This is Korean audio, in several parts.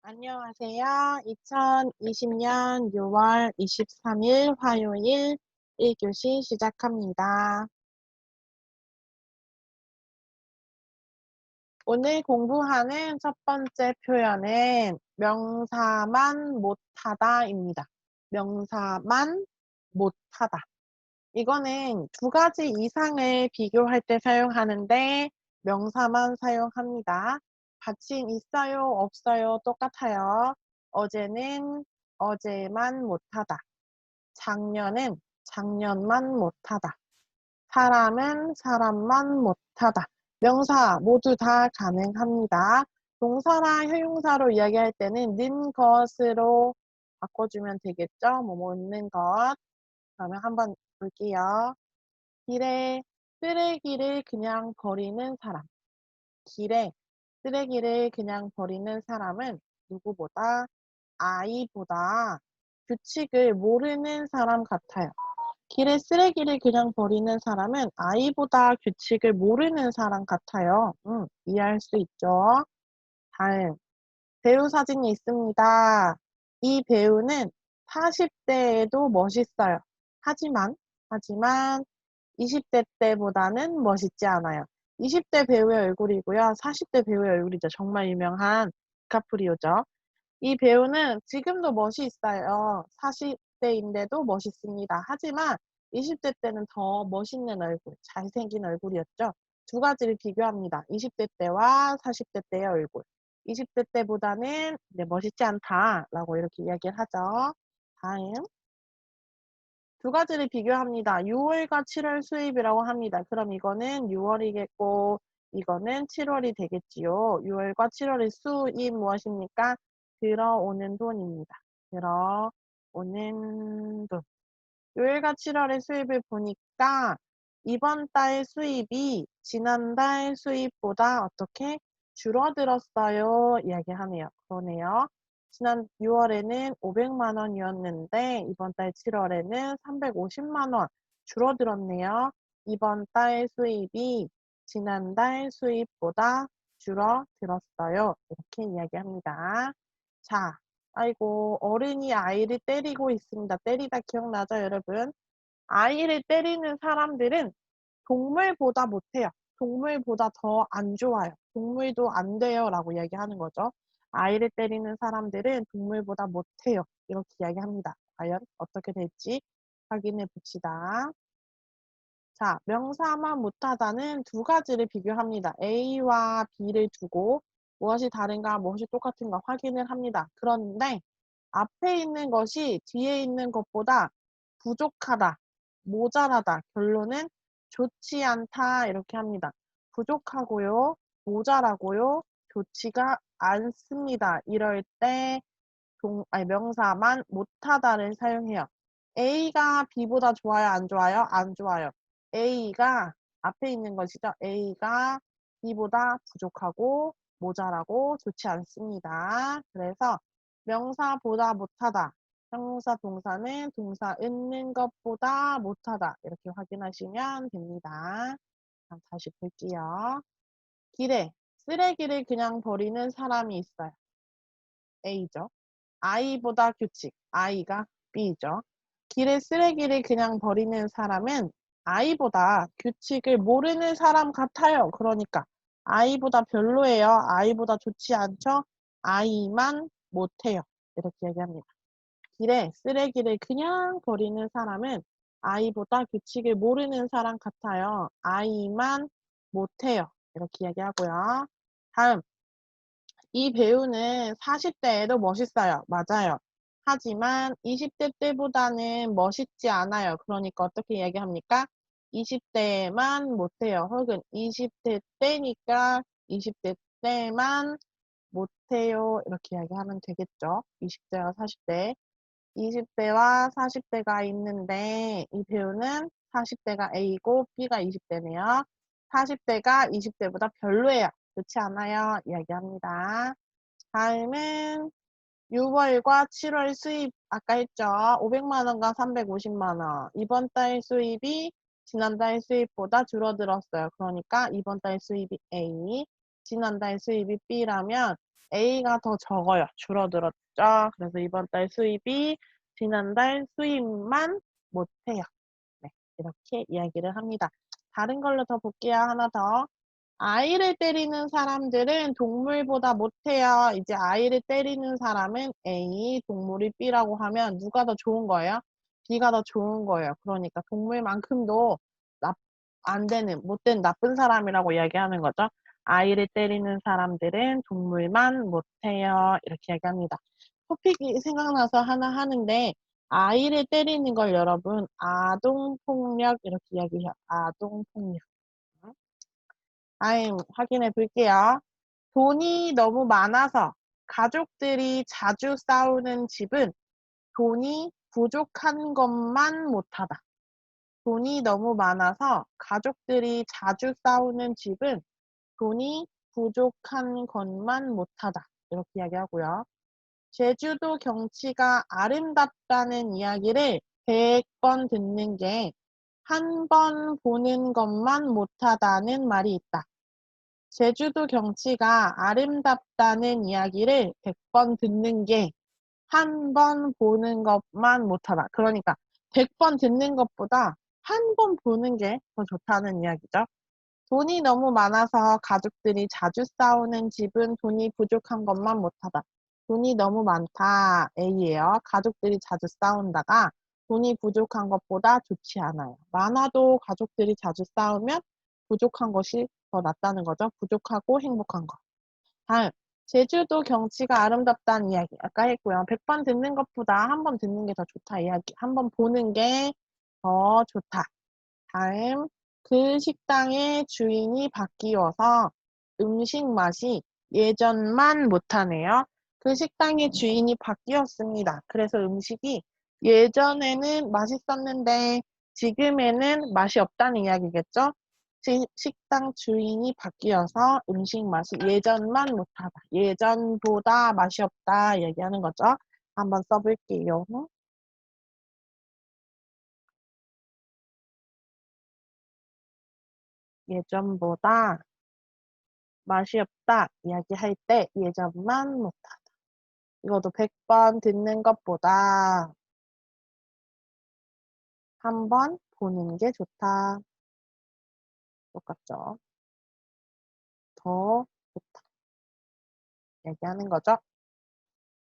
안녕하세요. 2020년 6월 23일 화요일 1교시 시작합니다. 오늘 공부하는 첫 번째 표현은 명사만 못하다입니다. 명사만 못하다. 이거는 두 가지 이상을 비교할 때 사용하는데 명사만 사용합니다. 받침 있어요, 없어요, 똑같아요. 어제는 어제만 못하다. 작년은 작년만 못하다. 사람은 사람만 못하다. 명사 모두 다 가능합니다. 동사나 형용사로 이야기할 때는 는 것으로 바꿔주면 되겠죠? 뭐뭐 있는 것. 그러면 한번 볼게요. 길에 쓰레기를 그냥 버리는 사람. 길에 쓰레기를 그냥 버리는 사람은 누구보다 아이보다 규칙을 모르는 사람 같아요. 길에 쓰레기를 그냥 버리는 사람은 아이보다 규칙을 모르는 사람 같아요. 이해할 수 있죠? 다음, 배우 사진이 있습니다. 이 배우는 40대에도 멋있어요. 하지만 20대 때보다는 멋있지 않아요. 20대 배우의 얼굴이고요. 40대 배우의 얼굴이죠. 정말 유명한 디카프리오죠. 이 배우는 지금도 멋이 있어요. 40대인데도 멋있습니다. 하지만 20대 때는 더 멋있는 얼굴, 잘생긴 얼굴이었죠. 두 가지를 비교합니다. 20대 때와 40대 때의 얼굴. 20대 때보다는 멋있지 않다라고 이렇게 이야기를 하죠. 다음. 두 가지를 비교합니다. 6월과 7월 수입이라고 합니다. 그럼 이거는 6월이겠고 이거는 7월이 되겠지요. 6월과 7월의 수입 무엇입니까? 들어오는 돈입니다. 들어오는 돈. 6월과 7월의 수입을 보니까 이번 달 수입이 지난달 수입보다 어떻게 줄어들었어요? 이야기하네요. 그러네요. 지난 6월에는 500만 원이었는데 이번 달 7월에는 350만 원 줄어들었네요. 이번 달 수입이 지난달 수입보다 줄어들었어요. 이렇게 이야기합니다. 자, 아이고 어른이 아이를 때리고 있습니다. 때리다 기억나죠, 여러분? 아이를 때리는 사람들은 동물보다 못해요. 동물보다 더 안 좋아요. 동물도 안 돼요 라고 이야기하는 거죠. 아이를 때리는 사람들은 동물보다 못해요. 이렇게 이야기합니다. 과연 어떻게 될지 확인해 봅시다. 자, 명사만 못하다는 두 가지를 비교합니다. A와 B를 두고 무엇이 다른가, 무엇이 똑같은가 확인을 합니다. 그런데 앞에 있는 것이 뒤에 있는 것보다 부족하다, 모자라다. 결론은 좋지 않다 이렇게 합니다. 부족하고요, 모자라고요, 좋지가 않습니다. 이럴 때 명사만 못하다를 사용해요. A가 B보다 좋아요, 안 좋아요? 안 좋아요. A가 앞에 있는 것이죠. A가 B보다 부족하고 모자라고 좋지 않습니다. 그래서 명사보다 못하다. 형용사 동사는 동사 있는 것보다 못하다. 이렇게 확인하시면 됩니다. 다시 볼게요. 길에 쓰레기를 그냥 버리는 사람이 있어요. A죠. I보다 규칙, I가 B죠. 길에 쓰레기를 그냥 버리는 사람은 I보다 규칙을 모르는 사람 같아요. 그러니까 I보다 별로예요. I보다 좋지 않죠. I만 못해요. 이렇게 얘기합니다. 길에 쓰레기를 그냥 버리는 사람은 I보다 규칙을 모르는 사람 같아요. I만 못해요. 이렇게 얘기하고요. 다음. 이 배우는 40대에도 멋있어요. 맞아요. 하지만 20대 때보다는 멋있지 않아요. 그러니까 어떻게 얘기합니까? 20대만 못해요. 혹은 20대 때니까 20대 때만 못해요. 이렇게 이야기하면 되겠죠. 20대와 40대. 20대와 40대가 있는데 이 배우는 40대가 A고 B가 20대네요. 40대가 20대보다 별로예요. 좋지 않아요. 이야기합니다. 다음은 6월과 7월 수입 아까 했죠. 500만 원과 350만 원. 이번 달 수입이 지난달 수입보다 줄어들었어요. 그러니까 이번 달 수입이 A, 지난달 수입이 B라면 A가 더 적어요. 줄어들었죠. 그래서 이번 달 수입이 지난달 수입만 못해요. 네, 이렇게 이야기를 합니다. 다른 걸로 더 볼게요. 하나 더. 아이를 때리는 사람들은 동물보다 못해요. 이제 아이를 때리는 사람은 A, 동물이 B라고 하면 누가 더 좋은 거예요? B가 더 좋은 거예요. 그러니까 동물만큼도 안 되는, 못된 나쁜 사람이라고 이야기하는 거죠. 아이를 때리는 사람들은 동물만 못해요. 이렇게 이야기합니다. 토픽이 생각나서 하나 하는데 아이를 때리는 걸 여러분 아동폭력 이렇게 이야기해요. 아동폭력. 다음 확인해 볼게요. 돈이 너무 많아서 가족들이 자주 싸우는 집은 돈이 부족한 것만 못하다. 돈이 너무 많아서 가족들이 자주 싸우는 집은 돈이 부족한 것만 못하다. 이렇게 이야기하고요. 제주도 경치가 아름답다는 이야기를 100번 듣는 게 한 번 보는 것만 못하다는 말이 있다. 제주도 경치가 아름답다는 이야기를 100번 듣는 게 한 번 보는 것만 못하다. 그러니까 100번 듣는 것보다 한 번 보는 게 더 좋다는 이야기죠. 돈이 너무 많아서 가족들이 자주 싸우는 집은 돈이 부족한 것만 못하다. 돈이 너무 많다. A예요. 가족들이 자주 싸운다가 돈이 부족한 것보다 좋지 않아요. 많아도 가족들이 자주 싸우면 부족한 것이 더 낫다는 거죠. 부족하고 행복한 거. 다음, 제주도 경치가 아름답다는 이야기. 아까 했고요. 100번 듣는 것보다 한 번 듣는 게 더 좋다 이야기. 한 번 보는 게 더 좋다. 다음, 그 식당의 주인이 바뀌어서 음식 맛이 예전만 못하네요. 그 식당의 주인이 바뀌었습니다. 그래서 음식이 예전에는 맛있었는데 지금에는 맛이 없다는 이야기겠죠? 식당 주인이 바뀌어서 음식 맛이 예전만 못하다. 예전보다 맛이 없다 얘기하는 거죠. 한번 써볼게요. 예전보다 맛이 없다 이야기할 때 예전만 못하다. 이것도 100번 듣는 것보다 한 번 보는 게 좋다. 똑같죠? 더 좋다. 얘기하는 거죠.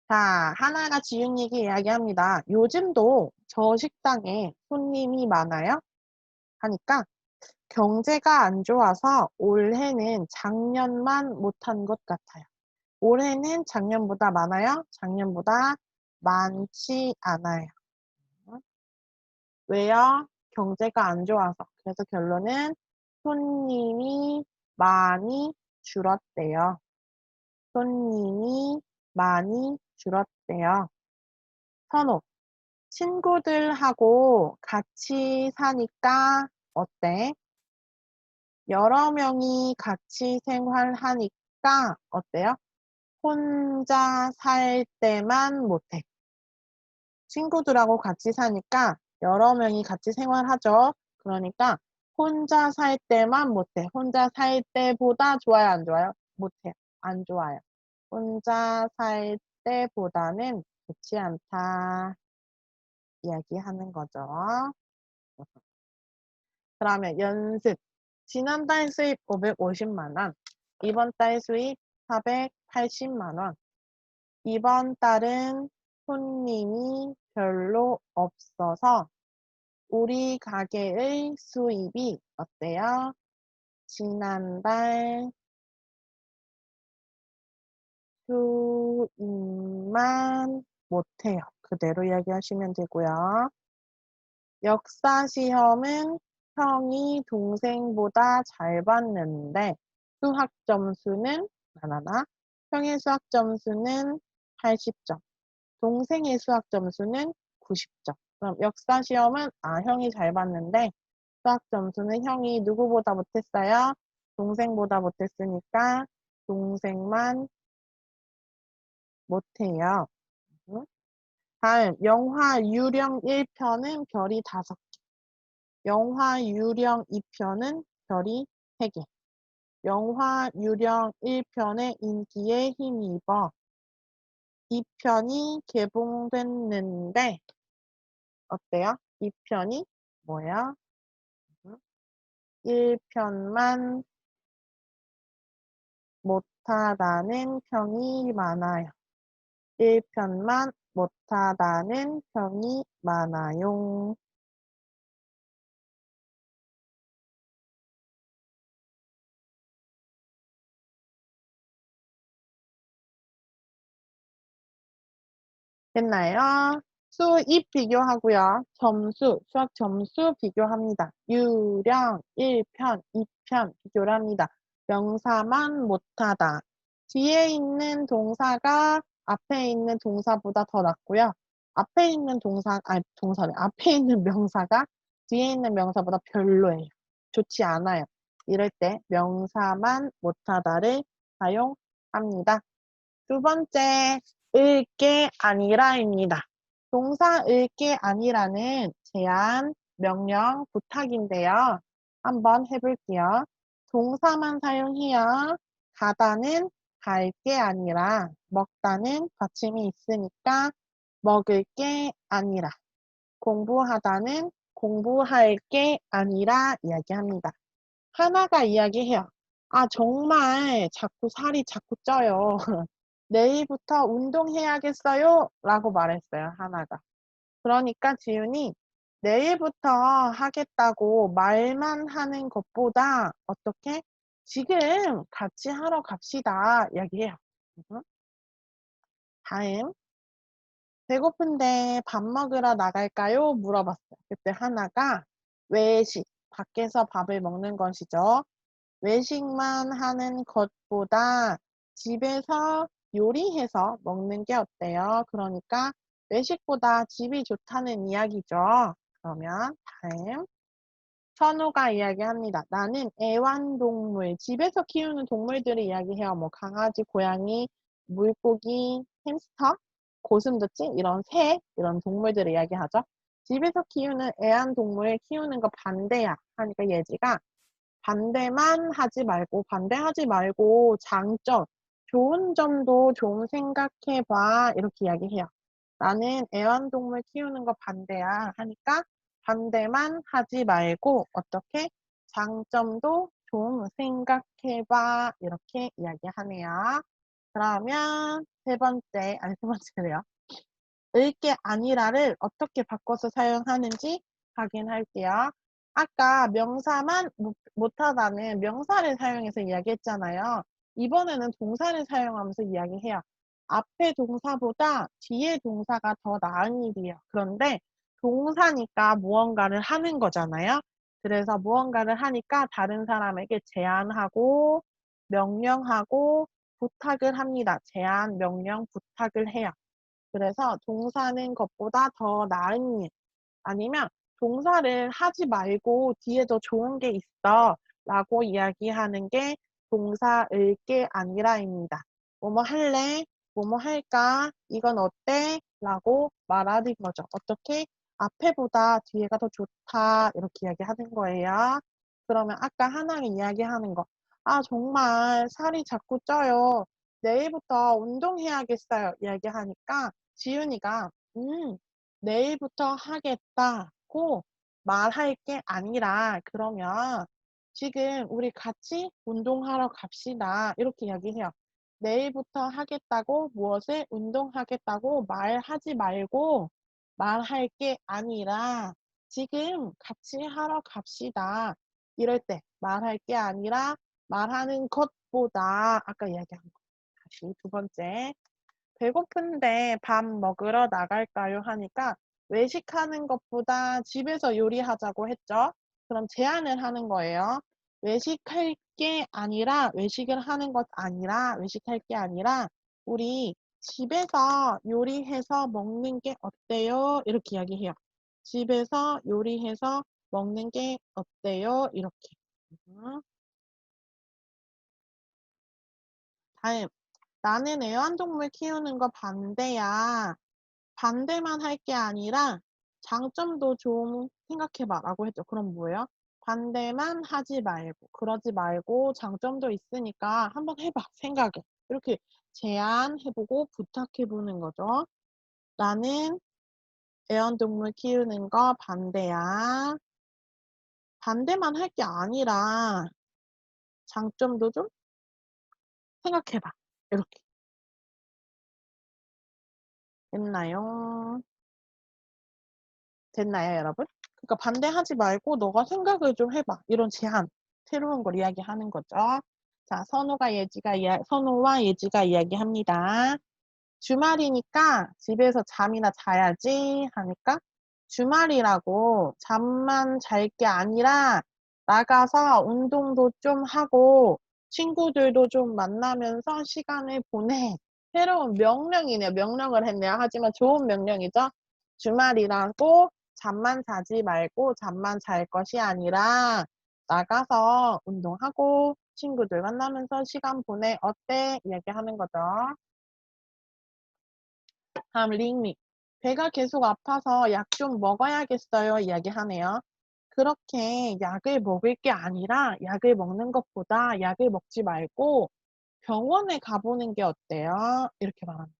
자, 하나가 지은 얘기 이야기합니다. 요즘도 저 식당에 손님이 많아요? 하니까 경제가 안 좋아서 올해는 작년만 못한 것 같아요. 올해는 작년보다 많아요? 작년보다 많지 않아요. 왜요? 경제가 안 좋아서. 그래서 결론은 손님이 많이 줄었대요. 손님이 많이 줄었대요. 선호. 친구들하고 같이 사니까 어때? 여러 명이 같이 생활하니까 어때요? 혼자 살 때만 못해. 친구들하고 같이 사니까 여러 명이 같이 생활하죠. 그러니까 혼자 살 때만 못해. 혼자 살 때보다 좋아요, 안 좋아요? 못해. 안 좋아요. 혼자 살 때보다는 좋지 않다. 이야기하는 거죠. 그러면 연습. 지난달 수입 550만 원. 이번 달 수입 480만 원. 이번 달은 손님이 별로 없어서 우리 가게의 수입이 어때요? 지난달 수입만 못해요. 그대로 이야기하시면 되고요. 역사 시험은 형이 동생보다 잘 봤는데 수학 점수는 하나나 형의 수학 점수는 80점. 동생의 수학 점수는 90점. 그럼 역사 시험은 형이 잘 봤는데 수학 점수는 형이 누구보다 못했어요? 동생보다 못했으니까 동생만 못해요. 응? 다음 영화 유령 1편은 별이 5개. 영화 유령 2편은 별이 3개. 영화 유령 1편의 인기에 힘입어 2편이 개봉됐는데 어때요? 2편이 뭐야? 1편만 못하다는 평이 많아요. 1편만 못하다는 평이 많아요. 됐나요? 수입 비교하고요. 점수, 수학 점수 비교합니다. 유령 1편, 2편 비교를 합니다. 명사만 못하다. 뒤에 있는 동사가 앞에 있는 동사보다 더 낫고요. 앞에 있는 동사, 아니 동사네. 앞에 있는 명사가 뒤에 있는 명사보다 별로예요. 좋지 않아요. 이럴 때 명사만 못하다를 사용합니다. 두 번째, 을 게 아니라입니다. 동사 을 게 아니라는 제안, 명령, 부탁인데요. 한번 해볼게요. 동사만 사용해요. 가다는 갈 게 아니라 먹다는 받침이 있으니까 먹을 게 아니라 공부하다는 공부할 게 아니라 이야기합니다. 하나가 이야기해요. 아, 정말 자꾸 살이 자꾸 쪄요. 내일부터 운동해야겠어요. 라고 말했어요, 하나가. 그러니까 지훈이 내일부터 하겠다고 말만 하는 것보다 어떻게? 지금 같이 하러 갑시다. 이야기해요. 다음, 배고픈데 밥 먹으러 나갈까요? 물어봤어요. 그때 하나가 외식, 밖에서 밥을 먹는 것이죠. 외식만 하는 것보다 집에서 요리해서 먹는 게 어때요? 그러니까 외식보다 집이 좋다는 이야기죠. 그러면 다음 선우가 이야기합니다. 나는 애완동물, 집에서 키우는 동물들을 이야기해요. 뭐 강아지, 고양이, 물고기, 햄스터, 고슴도치 이런 새 이런 동물들을 이야기하죠. 집에서 키우는 애완동물 키우는 거 반대야 하니까 예지가 반대만 하지 말고, 반대하지 말고, 장점, 좋은 점도 좀 생각해봐. 이렇게 이야기해요. 나는 애완동물 키우는 거 반대야. 하니까 반대만 하지 말고, 어떻게? 장점도 좀 생각해봐. 이렇게 이야기하네요. 그러면 세 번째, 아니 세 번째래요. 을 게 아니라를 어떻게 바꿔서 사용하는지 확인할게요. 아까 명사만 못하다는 명사를 사용해서 이야기했잖아요. 이번에는 동사를 사용하면서 이야기해요. 앞에 동사보다 뒤에 동사가 더 나은 일이에요. 그런데 동사니까 무언가를 하는 거잖아요. 그래서 무언가를 하니까 다른 사람에게 제안하고 명령하고 부탁을 합니다. 제안, 명령, 부탁을 해요. 그래서 동사는 것보다 더 나은 일 아니면 동사를 하지 말고 뒤에 더 좋은 게 있어 라고 이야기하는 게 동사일 게 아니라입니다. 뭐뭐 할래? 뭐뭐 할까? 이건 어때? 라고 말하는 거죠. 어떻게? 앞에보다 뒤에가 더 좋다 이렇게 이야기하는 거예요. 그러면 아까 하나가 이야기하는 거. 아 정말 살이 자꾸 쪄요. 내일부터 운동해야겠어요. 이야기하니까 지윤이가 내일부터 하겠다고 말할 게 아니라 그러면 지금 우리 같이 운동하러 갑시다. 이렇게 이야기해요. 내일부터 하겠다고 무엇을 운동하겠다고 말하지 말고 말할 게 아니라 지금 같이 하러 갑시다. 이럴 때 말할 게 아니라 말하는 것보다 아까 이야기한 거. 다시 두 번째. 배고픈데 밥 먹으러 나갈까요? 하니까 외식하는 것보다 집에서 요리하자고 했죠. 그럼 제안을 하는 거예요. 외식할 게 아니라 외식을 하는 것 아니라 외식할 게 아니라 우리 집에서 요리해서 먹는 게 어때요? 이렇게 이야기해요. 집에서 요리해서 먹는 게 어때요? 이렇게. 음. 다음. 나는 애완동물 키우는 거 반대야. 반대만 할 게 아니라 장점도 좀 생각해봐 라고 했죠. 그럼 뭐예요? 반대만 하지 말고 그러지 말고 장점도 있으니까 한번 해 봐. 생각을. 이렇게 제안해 보고 부탁해 보는 거죠. "나는 애완동물 키우는 거 반대야." 반대만 할 게 아니라 장점도 좀 생각해 봐. 이렇게. 됐나요? 됐나요, 여러분? 그러니까 반대하지 말고 "너가 생각을 좀 해 봐." 이런 제안, 새로운 걸 이야기하는 거죠. 자, 선우와 예지가 이야기합니다. "주말이니까 집에서 잠이나 자야지." 하니까 주말이라고 잠만 잘 게 아니라 나가서 운동도 좀 하고 친구들도 좀 만나면서 시간을 보내. 새로운 명령이네요. 명령을 했네요. 하지만 좋은 명령이죠. 주말이라고 잠만 자지 말고 잠만 잘 것이 아니라 나가서 운동하고 친구들 만나면서 시간 보내. 어때? 이야기하는 거죠. 다음 링미. "배가 계속 아파서 약 좀 먹어야겠어요." 이야기하네요. 그렇게 약을 먹을 게 아니라 약을 먹는 것보다 약을 먹지 말고 병원에 가보는 게 어때요? 이렇게 말합니다.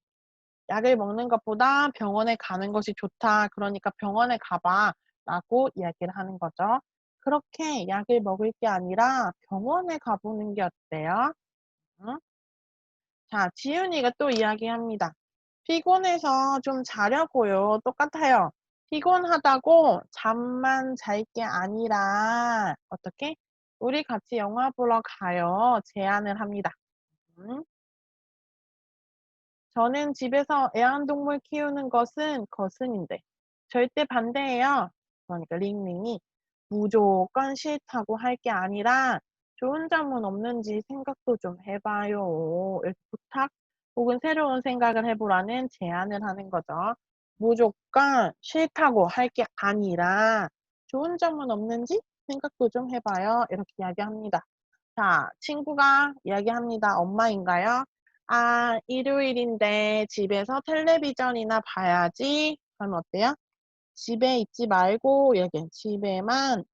약을 먹는 것보다 병원에 가는 것이 좋다. 그러니까 병원에 가봐. 라고 이야기를 하는 거죠. 그렇게 약을 먹을 게 아니라 병원에 가보는 게 어때요? 응? 자, 지윤이가 또 이야기합니다. "피곤해서 좀 자려고요." 똑같아요. 피곤하다고 잠만 잘 게 아니라 어떻게? "우리 같이 영화 보러 가요." 제안을 합니다. 음. "저는 집에서 애완동물 키우는 것은 거승인데 절대 반대해요." 그러니까 링링이 무조건 싫다고 할 게 아니라 "좋은 점은 없는지 생각도 좀 해 봐요." 이렇게 부탁 혹은 새로운 생각을 해 보라는 제안을 하는 거죠. 무조건 싫다고 할 게 아니라 "좋은 점은 없는지 생각도 좀 해 봐요." 이렇게 이야기합니다. 자, 친구가 이야기합니다. 엄마인가요? "아, 일요일인데 집에서 텔레비전이나 봐야지." 그러면 어때요? 집에 있지 말고 여기 집에만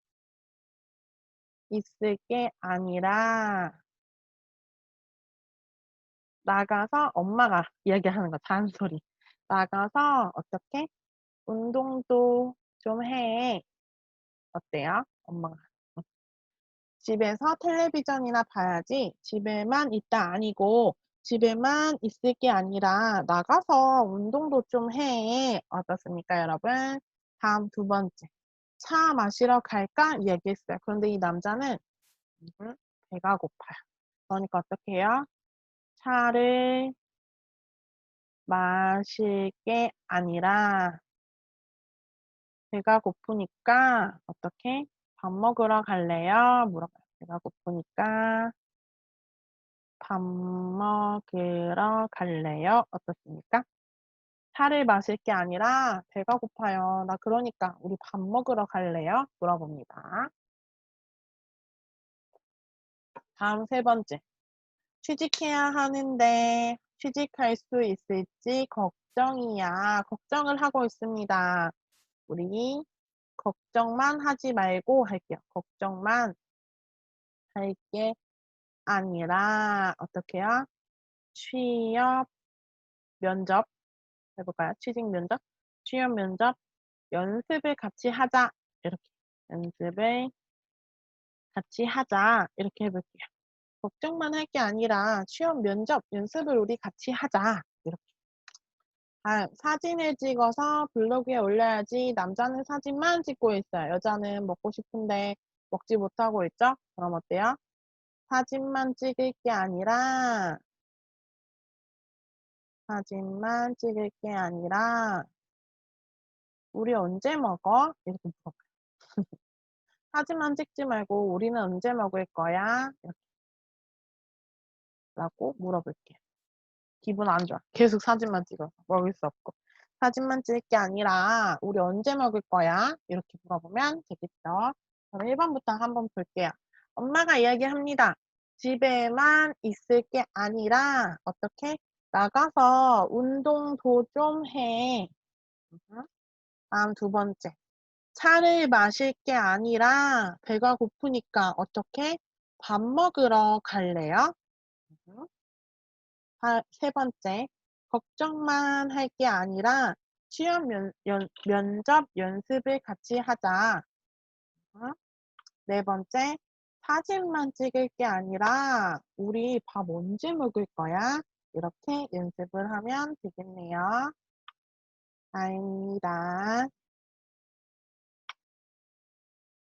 있을 게 아니라 나가서 엄마가 이야기하는 거 잔소리. "나가서 어떻게 운동도 좀 해." 어때요? 엄마가. 집에서 텔레비전이나 봐야지 집에만 있다 아니고 집에만 있을 게 아니라 나가서 운동도 좀 해. 어떻습니까, 여러분? 다음 두 번째. "차 마시러 갈까?" 이야기했어요. 그런데 이 남자는 배가 고파요. 그러니까 어떻게 해요? 차를 마실 게 아니라 배가 고프니까 어떻게 "밥 먹으러 갈래요?" 물어봐요. 배가 고프니까 "밥 먹으러 갈래요?" 어떻습니까? 차를 마실 게 아니라 "배가 고파요. 나 그러니까 우리 밥 먹으러 갈래요?" 물어봅니다. 다음 세 번째. "취직해야 하는데 취직할 수 있을지 걱정이야." 걱정을 하고 있습니다. 우리 걱정만 하지 말고 할게요. 걱정만 할 게 아니라 어떻게요? 취업 면접 해 볼까요? 취직 면접? 취업 면접 "연습을 같이 하자." 이렇게 "연습을 같이 하자." 이렇게 해 볼게요. 걱정만 할 게 아니라 "취업 면접 연습을 우리 같이 하자." 이렇게. 다음 "사진을 찍어서 블로그에 올려야지." 남자는 사진만 찍고 있어요. 여자는 먹고 싶은데 먹지 못하고 있죠? 그럼 어때요? 사진만 찍을 게 아니라 사진만 찍을 게 아니라 "우리 언제 먹어?" 이렇게 물어봐요. 사진만 찍지 말고 "우리는 언제 먹을 거야?" 이렇게 라고 물어볼게요. 기분 안 좋아. 계속 사진만 찍어서 먹을 수 없고. "사진만 찍을 게 아니라 우리 언제 먹을 거야?" 이렇게 물어보면 되겠죠. 그럼 1 번부터 한번 볼게요. 엄마가 이야기합니다. 집에만 있을 게 아니라 어떻게 나가서 운동도 좀 해. 다음 두 번째. 차를 마실 게 아니라 배가 고프니까 어떻게? 밥 먹으러 갈래요? 음. 세 번째, 걱정만 할 게 아니라 시험 면접 연습을 같이 하자. 어? 네 번째, 사진만 찍을 게 아니라 우리 밥 언제 먹을 거야? 이렇게 연습을 하면 되겠네요. 다행입니다.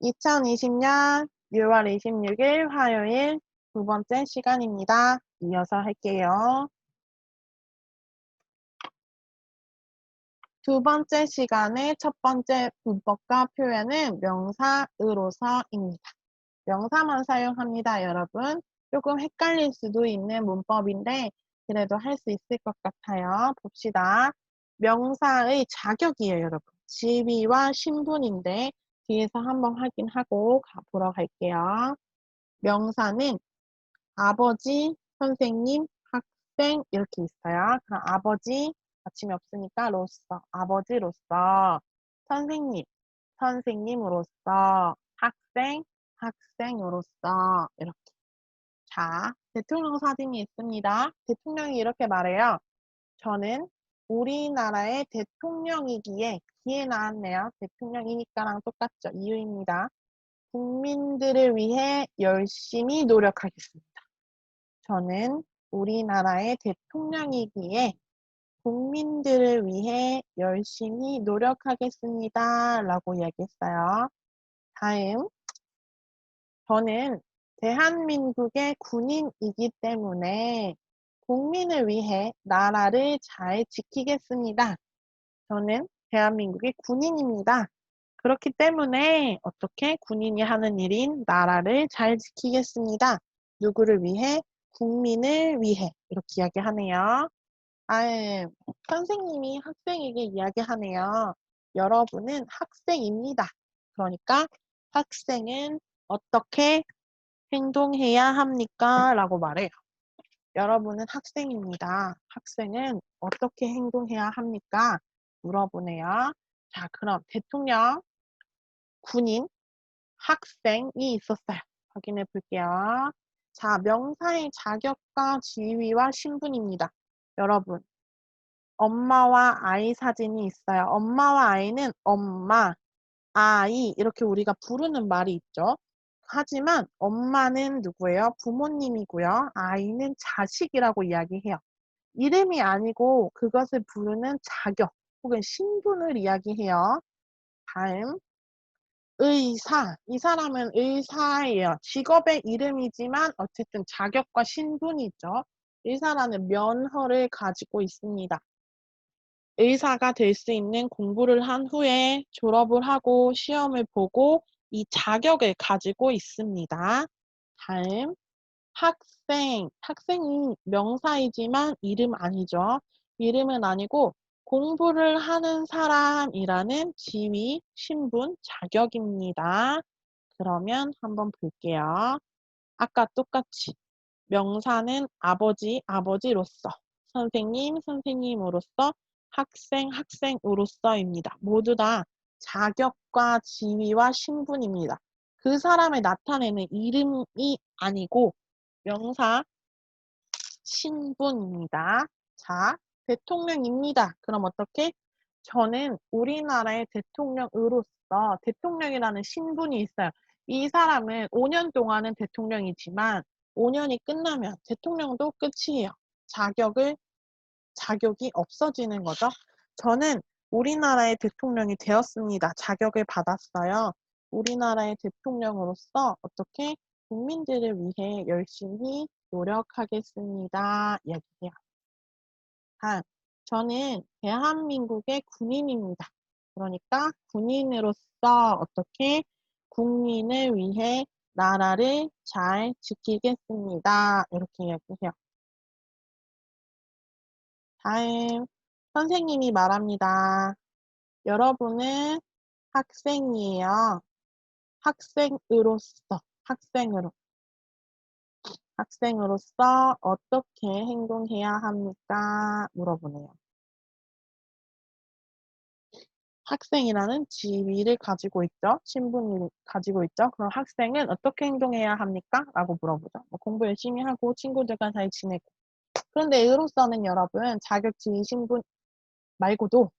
2020년 6월 26일 화요일 두 번째 시간입니다. 이어서 할게요. 두 번째 시간의 첫 번째 문법과 표현은 명사으로서입니다. 명사만 사용합니다, 여러분. 조금 헷갈릴 수도 있는 문법인데 그래도 할 수 있을 것 같아요. 봅시다. 명사의 자격이에요, 여러분. 지위와 신분인데 뒤에서 한번 확인하고 보러 갈게요. 명사는 아버지, 선생님, 학생 이렇게 있어요. 그럼 아버지 받침이 없으니까 로서, 아버지로서, 선생님, 선생님으로서, 학생, 학생으로서 이렇게. 자, 대통령 사진이 있습니다. 대통령이 이렇게 말해요. 저는 우리나라의 대통령이기에 기에 나왔네요. 대통령이니까랑 똑같죠. 이유입니다. 국민들을 위해 열심히 노력하겠습니다. 저는 우리나라의 대통령이기에 국민들을 위해 열심히 노력하겠습니다. 라고 이야기했어요. 다음, 저는 대한민국의 군인이기 때문에 국민을 위해 나라를 잘 지키겠습니다. 저는 대한민국의 군인입니다. 그렇기 때문에 어떻게 군인이 하는 일인 나라를 잘 지키겠습니다. 누구를 위해? 국민을 위해. 이렇게 이야기하네요. 선생님이 학생에게 이야기하네요. 여러분은 학생입니다. 그러니까 학생은 어떻게 행동해야 합니까? 라고 말해요. 여러분은 학생입니다. 학생은 어떻게 행동해야 합니까? 물어보네요. 자, 그럼 대통령, 군인, 학생이 있었어요. 확인해 볼게요. 자, 명사의 자격과 지위와 신분입니다. 여러분, 엄마와 아이 사진이 있어요. 엄마와 아이는 엄마, 아이 이렇게 우리가 부르는 말이 있죠. 하지만 엄마는 누구예요? 부모님이고요. 아이는 자식이라고 이야기해요. 이름이 아니고 그것을 부르는 자격 혹은 신분을 이야기해요. 다음, 의사. 이 사람은 의사예요. 직업의 이름이지만 어쨌든 자격과 신분이 있죠. 의사라는 면허를 가지고 있습니다. 의사가 될 수 있는 공부를 한 후에 졸업을 하고 시험을 보고 이 자격을 가지고 있습니다. 다음, 학생. 학생이 명사이지만 이름 아니죠. 이름은 아니고 공부를 하는 사람이라는 지위, 신분, 자격입니다. 그러면 한번 볼게요. 아까 똑같이 명사는 아버지, 아버지로서, 선생님, 선생님으로서, 학생, 학생으로서입니다. 모두 다 자격과 지위와 신분입니다. 그 사람을 나타내는 이름이 아니고 명사, 신분입니다. 자, 대통령입니다. 그럼 어떻게? 저는 우리나라의 대통령으로서 대통령이라는 신분이 있어요. 이 사람은 5년 동안은 대통령이지만 5년이 끝나면 대통령도 끝이에요. 자격이 없어지는 거죠. 저는 우리나라의 대통령이 되었습니다. 자격을 받았어요. 우리나라의 대통령으로서 어떻게 국민들을 위해 열심히 노력하겠습니다. 이야기해요. 다음, 저는 대한민국의 군인입니다. 그러니까 군인으로서 어떻게 국민을 위해 나라를 잘 지키겠습니다. 이렇게 이야기해요. 다음, 선생님이 말합니다. 여러분은 학생이에요. 학생으로서 어떻게 행동해야 합니까? 물어보네요. 학생이라는 지위를 가지고 있죠. 신분을 가지고 있죠. 그럼 학생은 어떻게 행동해야 합니까? 라고 물어보죠. 뭐 공부 열심히 하고 친구들과 잘 지내고. 그런데 의로서는 여러분 자격, 지위, 신분 말고도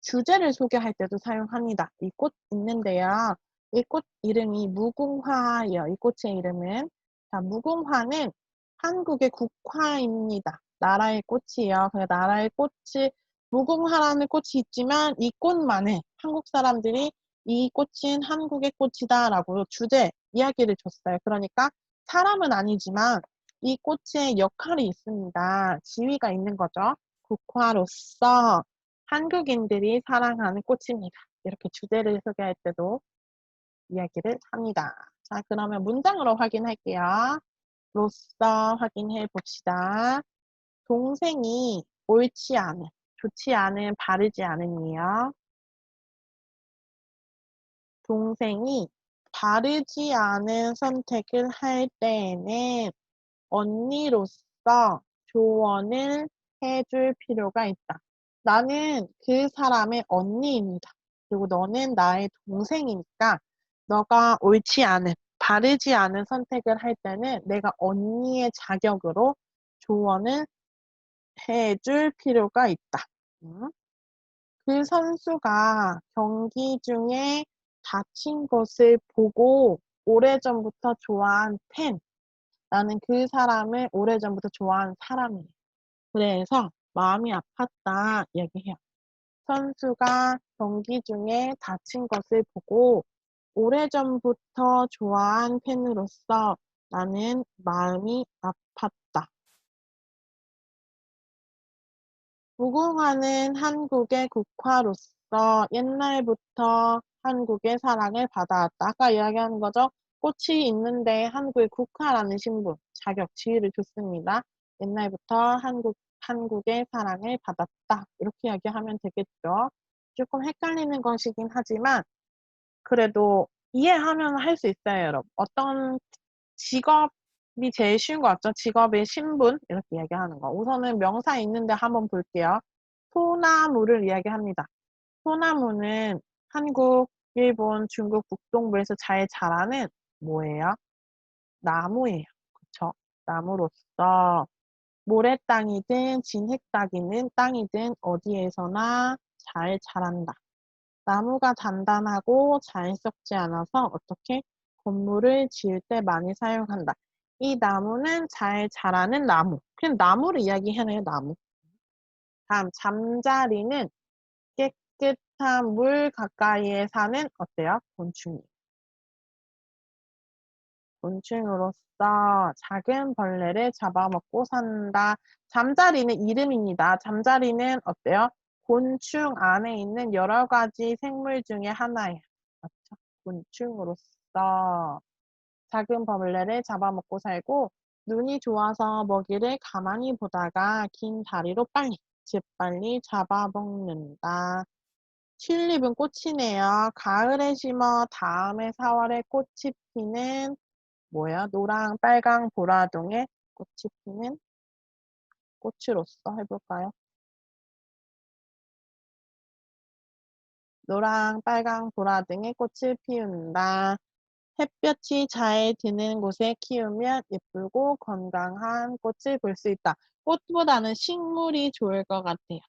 주제를 소개할 때도 사용합니다. 이 꽃 있는데요. 이 꽃 이름이 무궁화예요. 이 꽃의 이름은. 자, 무궁화는 한국의 국화입니다. 나라의 꽃이에요. 그 나라의 꽃이 무궁화라는 꽃이 있지만 이 꽃만은 한국 사람들이 이 꽃은 한국의 꽃이다 라고 주제 이야기를 줬어요. 그러니까 사람은 아니지만 이 꽃의 역할이 있습니다. 지위가 있는 거죠. 국화로서 한국인들이 사랑하는 꽃입니다. 이렇게 주제를 소개할 때도 이야기를 합니다. 자, 그러면 문장으로 확인할게요. 로써 확인해 봅시다. 동생이 옳지 않은, 좋지 않은, 바르지 않은이요. 동생이 바르지 않은 선택을 할 때에는 언니로서 조언을 해줄 필요가 있다. 나는 그 사람의 언니입니다. 그리고 너는 나의 동생이니까 너가 옳지 않은, 바르지 않은 선택을 할 때는 내가 언니의 자격으로 조언을 해줄 필요가 있다. 음. 그 선수가 경기 중에 다친 것을 보고 오래전부터 좋아한 팬, 나는 그 사람을 오래전부터 좋아하는 사람이에요. 그래서 마음이 아팠다 얘기해요. 선수가 경기 중에 다친 것을 보고 오래전부터 좋아한 팬으로서 나는 마음이 아팠다. 무궁화는 한국의 국화로서 옛날부터 한국의 사랑을 받아왔다. 아까 이야기하는 거죠. 꽃이 있는데 한국의 국화라는 신분, 자격, 지위를 줬습니다. 옛날부터 한국의 사랑을 받았다. 이렇게 이야기하면 되겠죠. 조금 헷갈리는 것이긴 하지만 그래도 이해하면 할 수 있어요, 여러분. 어떤 직업이 제일 쉬운 것 같죠? 직업의 신분 이렇게 이야기하는 거. 우선은 명사 있는데 한번 볼게요. 소나무를 이야기합니다. 소나무는 한국, 일본, 중국 북동부에서 잘 자라는 뭐예요? 나무예요. 그쵸? 나무로서 모래땅이든 진흙따기는 땅이든 어디에서나 잘 자란다. 나무가 단단하고 잘 썩지 않아서 어떻게 건물을 지을 때 많이 사용한다. 이 나무는 잘 자라는 나무. 그냥 나무를 이야기하네요, 나무. 다음, 잠자리는 깨끗한 물 가까이에 사는 어때요? 곤충이. 곤충으로서 작은 벌레를 잡아먹고 산다. 잠자리는 이름입니다. 잠자리는 어때요? 곤충 안에 있는 여러 가지 생물 중에 하나예요. 맞죠? 곤충으로서 작은 벌레를 잡아먹고 살고 눈이 좋아서 먹이를 가만히 보다가 긴 다리로 빨리, 재빨리 잡아먹는다. 튤립은 꽃이네요. 가을에 심어 다음에 4월에 꽃이 피는 뭐야? 노랑, 빨강, 보라동에 꽃이 피는 꽃으로서 해볼까요? 노랑, 빨강, 보라 등의 꽃을 피운다. 햇볕이 잘 드는 곳에 키우면 예쁘고 건강한 꽃을 볼 수 있다. 꽃보다는 식물이 좋을 것 같아요.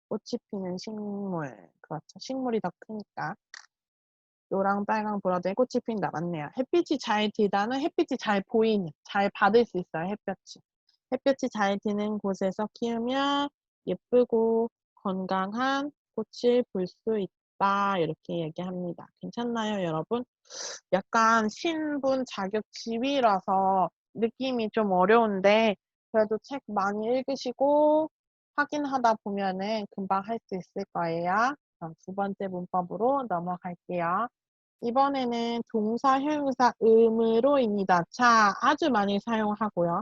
꽃이 피는 식물. 그렇죠. 식물이 더 크니까. 노랑, 빨강, 보라색의 꽃이 핀다. 맞네요. 햇빛이 잘 들다는 햇빛이 잘 보이는, 잘 받을 수 있어요. 햇볕이. 햇볕이 잘 드는 곳에서 키우면 예쁘고 건강한 꽃을 볼 수 있다. 이렇게 얘기합니다. 괜찮나요, 여러분? 약간 신분, 자격, 지위라서 느낌이 좀 어려운데 그래도 책 많이 읽으시고 확인하다 보면은 금방 할 수 있을 거예요. 그럼 두 번째 문법으로 넘어갈게요. 이번에는 동사, 형용사, 의무로입니다. 자, 아주 많이 사용하고요.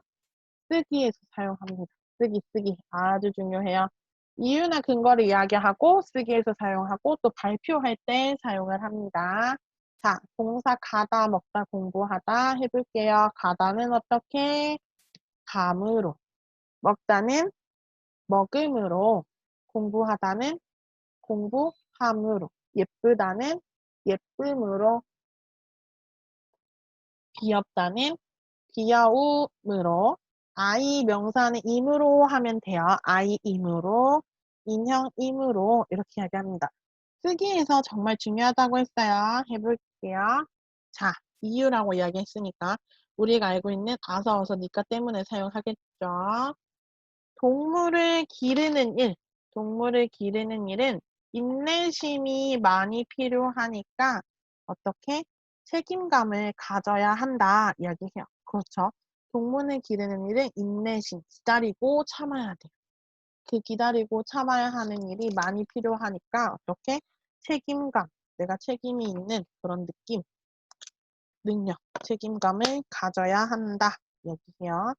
쓰기에서 사용합니다. 쓰기. 아주 중요해요. 이유나 근거를 이야기하고 쓰기에서 사용하고 또 발표할 때 사용을 합니다. 자, 동사 가다, 먹다, 공부하다 해볼게요. 가다는 어떻게? 감으로. 먹다는 먹음으로. 공부하다는 공부, 함으로. 예쁘다는 예쁨으로. 귀엽다는 귀여움으로. 아이 명사는 임으로 하면 돼요. 아이임으로, 인형임으로 이렇게 이야기합니다. 쓰기에서 정말 중요하다고 했어요. 해볼게요. 자, 이유라고 이야기했으니까 우리가 알고 있는 아서, 어서, 니까 때문에 사용하겠죠. 동물을 기르는 일. 동물을 기르는 일은 인내심이 많이 필요하니까 어떻게? 책임감을 가져야 한다 이야기해요. 그렇죠. 동물을 기르는 일은 인내심, 기다리고 참아야 돼요. 그 기다리고 참아야 하는 일이 많이 필요하니까 어떻게? 책임감, 내가 책임이 있는 그런 느낌, 능력, 책임감을 가져야 한다 이야기해요.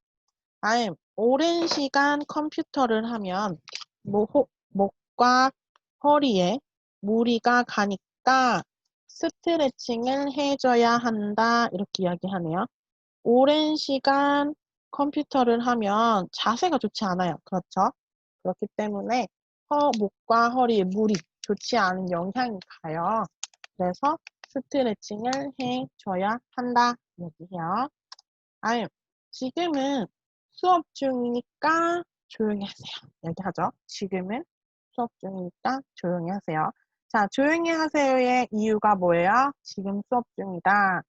다음, 오랜 시간 컴퓨터를 하면 목과 허리에 무리가 가니까 스트레칭을 해줘야 한다. 이렇게 이야기하네요. 오랜 시간 컴퓨터를 하면 자세가 좋지 않아요. 그렇죠? 그렇기 때문에 목과 허리에 무리, 좋지 않은 영향이 가요. 그래서 스트레칭을 해줘야 한다. 얘기해요. 다음, 지금은 수업 중이니까 조용히 하세요. 얘기하죠. 지금은 수업 중이니까 조용히 하세요. 자, 조용히 하세요의 이유가 뭐예요? 지금 수업 중이다.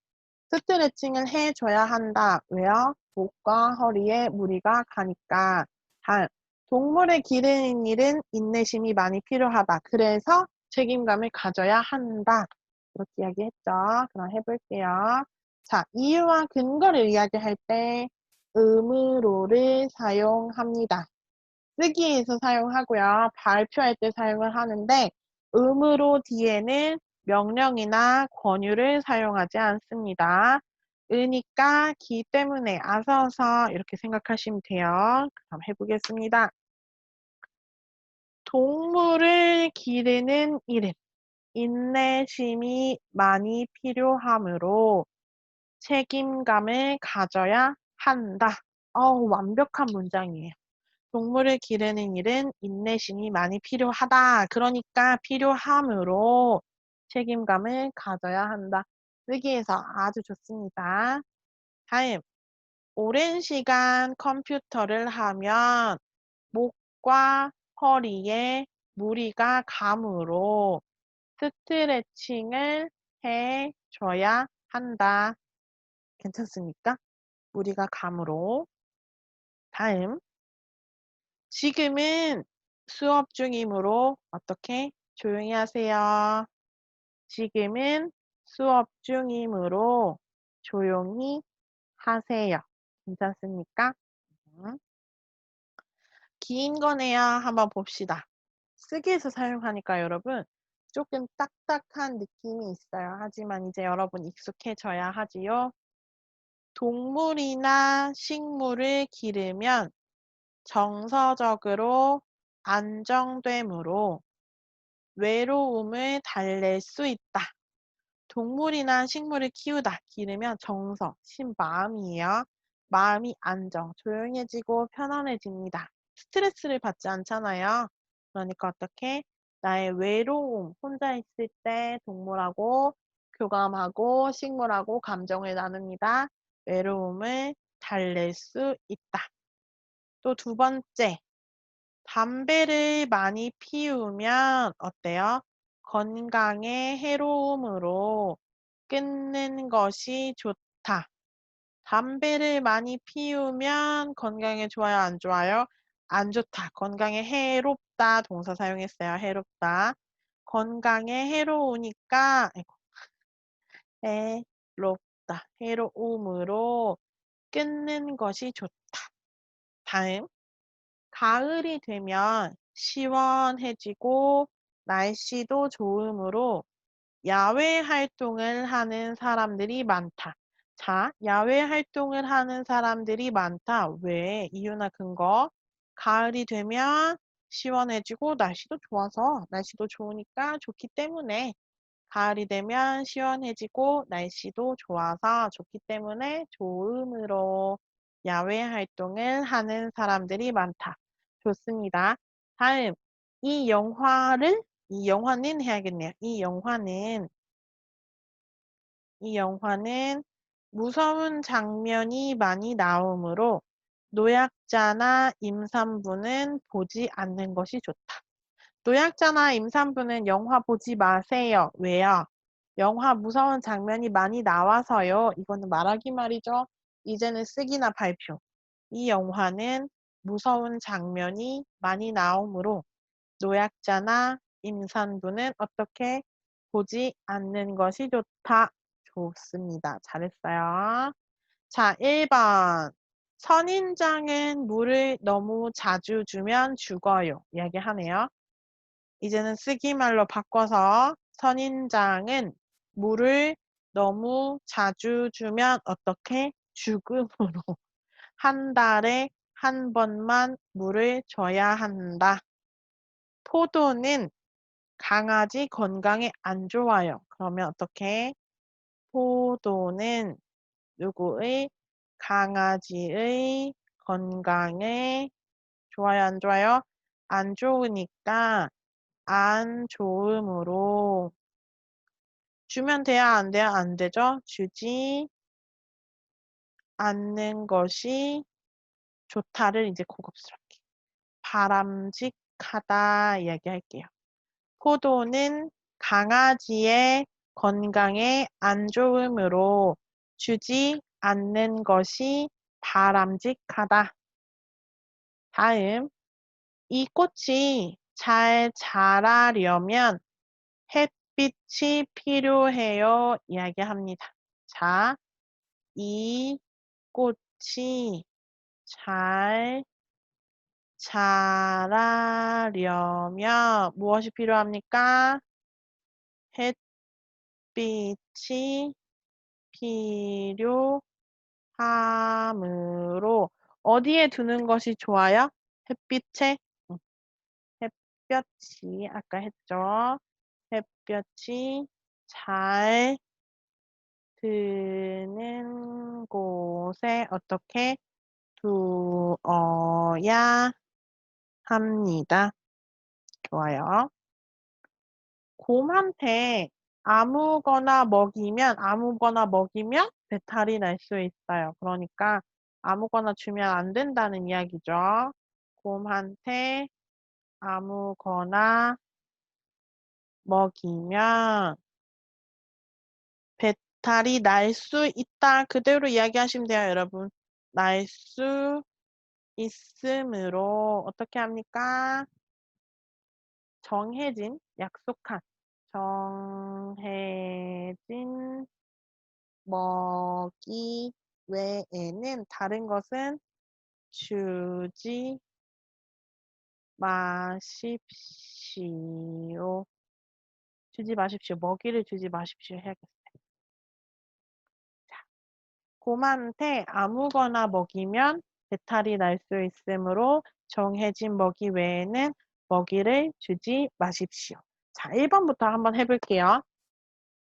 스트레칭을 해줘야 한다. 왜요? 목과 허리에 무리가 가니까. 다음, 동물을 기르는 일은 인내심이 많이 필요하다. 그래서 책임감을 가져야 한다. 이렇게 이야기했죠. 그럼 해볼게요. 자, 이유와 근거를 이야기할 때 의무로를 사용합니다. 쓰기에서 사용하고요. 발표할 때 사용을 하는데 의무로 뒤에는 명령이나 권유를 사용하지 않습니다. 으니까 기 때문에 아서서 이렇게 생각하시면 돼요. 그럼 해보겠습니다. 동물을 기르는 일은 인내심이 많이 필요하므로 책임감을 가져야 한다. 완벽한 문장이에요. 동물을 기르는 일은 인내심이 많이 필요하다. 그러니까 필요함으로 책임감을 가져야 한다. 쓰기에서 아주 좋습니다. 다음, 오랜 시간 컴퓨터를 하면 목과 허리에 무리가 가므로 스트레칭을 해줘야 한다. 괜찮습니까? 무리가 가므로. 다음, 지금은 수업 중이므로 어떻게? 조용히 하세요. 지금은 수업 중이므로 조용히 하세요. 괜찮습니까? 음. 긴 거네요. 한번 봅시다. 쓰기에서 사용하니까 여러분 조금 딱딱한 느낌이 있어요. 하지만 이제 여러분 익숙해져야 하지요. 동물이나 식물을 기르면 정서적으로 안정되므로 외로움을 달랠 수 있다. 동물이나 식물을 키우다, 기르면 정서, 마음이에요. 마음이 안정, 조용해지고 편안해집니다. 스트레스를 받지 않잖아요. 그러니까 어떻게? 나의 외로움, 혼자 있을 때 동물하고 교감하고 식물하고 감정을 나눕니다. 외로움을 달랠 수 있다. 또 두 번째, 담배를 많이 피우면 어때요? 건강에 해로움으로 끊는 것이 좋다. 담배를 많이 피우면 건강에 좋아요, 안 좋아요? 안 좋다. 건강에 해롭다. 동사 사용했어요. 해롭다. 건강에 해로우니까 해롭다. 해로움으로 끊는 것이 좋다. 다음. 가을이 되면 시원해지고 날씨도 좋으므로 야외 활동을 하는 사람들이 많다. 자, 야외 활동을 하는 사람들이 많다. 왜? 이유나 근거. 가을이 되면 시원해지고 날씨도 좋아서 날씨도 좋으니까 좋기 때문에 가을이 되면 시원해지고 날씨도 좋아서 좋기 때문에 좋음으로 야외 활동을 하는 사람들이 많다. 좋습니다. 다음, 이 영화를 이 영화는 해야겠네요. 이 영화는 무서운 장면이 많이 나오므로 노약자나 임산부는 보지 않는 것이 좋다. 노약자나 임산부는 영화 보지 마세요. 왜요? 영화 무서운 장면이 많이 나와서요. 이거는 말하기 말이죠. 이제는 쓰기나 발표. 이 영화는 무서운 장면이 많이 나오므로 노약자나 임산부는 어떻게 보지 않는 것이 좋다. 좋습니다. 잘했어요. 자, 1번. 선인장은 물을 너무 자주 주면 죽어요. 이야기하네요. 이제는 쓰기말로 바꿔서 선인장은 물을 너무 자주 주면 어떻게? 죽음으로. 한 달에 한 번만 물을 줘야 한다. 포도는 강아지 건강에 안 좋아요. 그러면 어떻게? 포도는 누구의? 강아지의 건강에 좋아요, 안 좋아요? 안 좋으니까 안 좋음으로 주면 돼야 안 돼야 안 되죠? 주지 않는 것이 좋다를 이제 고급스럽게 바람직하다 이야기할게요. 포도는 강아지의 건강에 안 좋으므로 주지 않는 것이 바람직하다. 다음, 이 꽃이 잘 자라려면 햇빛이 필요해요. 이야기합니다. 자, 이 꽃이 잘 자라려면 무엇이 필요합니까? 햇빛이 필요하므로 어디에 두는 것이 좋아요? 햇빛에? 햇볕이 아까 했죠. 햇볕이 잘 드는 곳에 어떻게 두어야 합니다. 좋아요. 곰한테 아무거나 먹이면 배탈이 날 수 있어요. 그러니까 아무거나 주면 안 된다는 이야기죠. 곰한테 아무거나 먹이면 배탈이 날 수 있다. 그대로 이야기하시면 돼요, 여러분. 날 수 있으므로 어떻게 합니까? 정해진, 약속한, 정해진 먹이 외에는 다른 것은 주지 마십시오. 주지 마십시오. 먹이를 주지 마십시오 해야겠어요. 자, 곰한테 아무거나 먹이면 배탈이 날 수 있으므로 정해진 먹이 외에는 먹이를 주지 마십시오. 자, 1번부터 한번 해볼게요.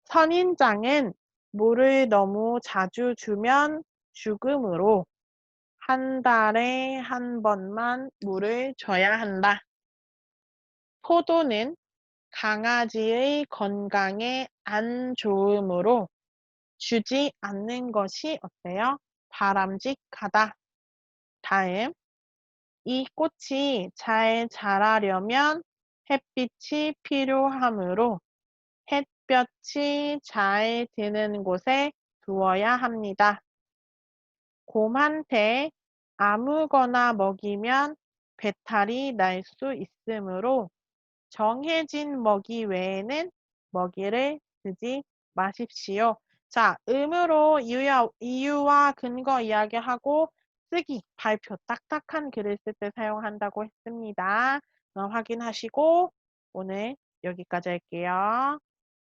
선인장은 물을 너무 자주 주면 죽으므로 한 달에 한 번만 물을 줘야 한다. 포도는 강아지의 건강에 안 좋으므로 주지 않는 것이 어때요? 바람직하다. 다음, 이 꽃이 잘 자라려면 햇빛이 필요하므로 햇볕이 잘 드는 곳에 두어야 합니다. 곰한테 아무거나 먹이면 배탈이 날 수 있으므로 정해진 먹이 외에는 먹이를 주지 마십시오. 자, 음으로 이유와 근거 이야기하고 쓰기, 발표, 딱딱한 글을 쓸 때 사용한다고 했습니다. 확인하시고 오늘 여기까지 할게요.